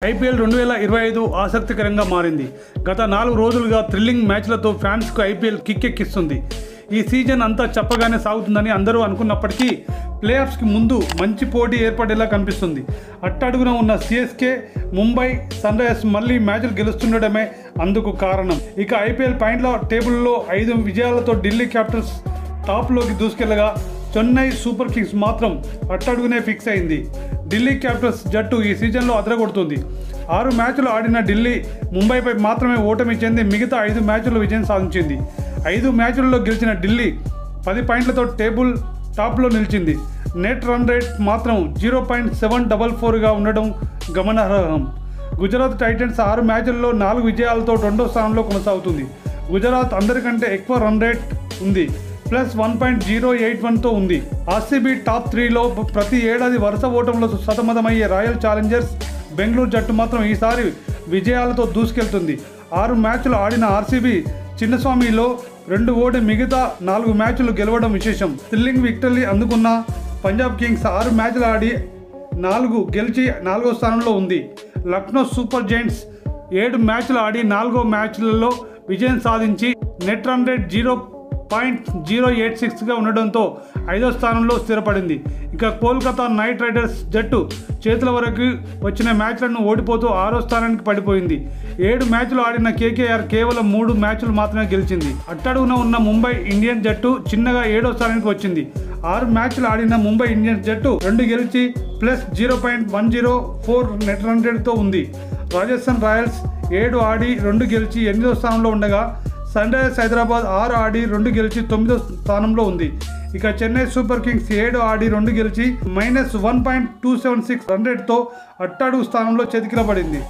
IPL 2025 ఆసక్తికరంగా మారింది. గత 4 రోజులుగా థ్రిల్లింగ్ మ్యాచ్లతో ఫ్యాన్స్కు ఐపీఎల్ కిక్కెక్కిస్తుంది. ఈ సీజన్ అంతా చెప్పగానే సాగుతుందని అందరూ అనుకున్నప్పటికీ ప్లేఆఫ్స్కి ముందు మంచి పోటీ ఏర్పడేలా కనిపిస్తుంది. అట్టడుగున ఉన్న సిఎస్కే, ముంబై, సన్ రైజర్స్ మళ్ళీ మ్యాచ్లు గెలుస్తుండడమే అందుకు కారణం. ఇక ఐపీఎల్ పాయింట్ల టేబుల్లో 5 విజయాలతో ఢిల్లీ క్యాపిటల్స్ టాప్లోకి దూసుకెళ్లగా చెన్నై సూపర్ కింగ్స్ మాత్రం అట్టడుగునే ఫిక్స్ అయింది. ఢిల్లీ క్యాపిటల్స్ జట్టు ఈ సీజన్లో అదరగొడుతుంది. 6 మ్యాచ్లు ఆడిన ఢిల్లీ ముంబైపై మాత్రమే ఓటమి చెంది మిగతా 5 మ్యాచ్ల్లో విజయం సాధించింది. 5 మ్యాచ్ల్లో గెలిచిన ఢిల్లీ 10 పాయింట్లతో టేబుల్ టాప్లో నిలిచింది. నెట్ రన్ రేట్ మాత్రం 0.744గా ఉండడం గమనార్హం. గుజరాత్ టైటన్స్ 6 మ్యాచ్ల్లో 4 విజయాలతో 2వ స్థానంలో కొనసాగుతుంది. గుజరాత్ అందరికంటే ఎక్కువ రన్ రేట్ ఉంది, +1.081తో ఉంది. ఆర్సీబీ టాప్ 3లో ప్రతి ఏడాది వరుస ఓటంలో సతమతమయ్యే రాయల్ ఛాలెంజర్స్ బెంగళూరు జట్టు మాత్రం ఈసారి విజయాలతో దూసుకెళ్తుంది. 6 మ్యాచ్లు ఆడిన ఆర్సీబీ చిన్నస్వామిలో 2 ఓడి మిగతా 4 మ్యాచ్లు గెలవడం విశేషం. థ్రిల్లింగ్ విక్టరీ అందుకున్న పంజాబ్ కింగ్స్ 6 మ్యాచ్లు ఆడి 4 గెలిచి 4వ స్థానంలో ఉంది. లక్నో సూపర్ జైంట్స్ 7 మ్యాచ్లు ఆడి 4 మ్యాచ్లలో విజయం సాధించి నెట్ రన్ రేట్ 0.086గా ఉండడంతో 5వ స్థానంలో స్థిరపడింది. ఇక కోల్కతా నైట్ రైడర్స్ జట్టు చేతుల వరకు వచ్చిన మ్యాచ్లను ఓడిపోతూ 6వ స్థానానికి పడిపోయింది. 7 మ్యాచ్లు ఆడిన కేకేఆర్ కేవలం 3 మ్యాచ్లు మాత్రమే గెలిచింది. అట్టడుగున ఉన్న ముంబై ఇండియన్స్ జట్టు చిన్నగా 7వ స్థానానికి వచ్చింది. 6 మ్యాచ్లు ఆడిన ముంబై ఇండియన్స్ జట్టు 2 గెలిచి +0.104 నెట్ రన్ రేట్తో ఉంది. రాజస్థాన్ రాయల్స్ 7 ఆడి 2 గెలిచి 8వ స్థానంలో ఉండగా సన్ రైజర్స్ హైదరాబాద్ 6 ఆడి 2 గెలిచి 9వ స్థానంలో ఉంది. ఇక చెన్నై సూపర్ కింగ్స్ 7 ఆడి 2 గెలిచి -1.276 రన్ రేట్తో అట్టడుగు స్థానంలో చతికిలబడింది.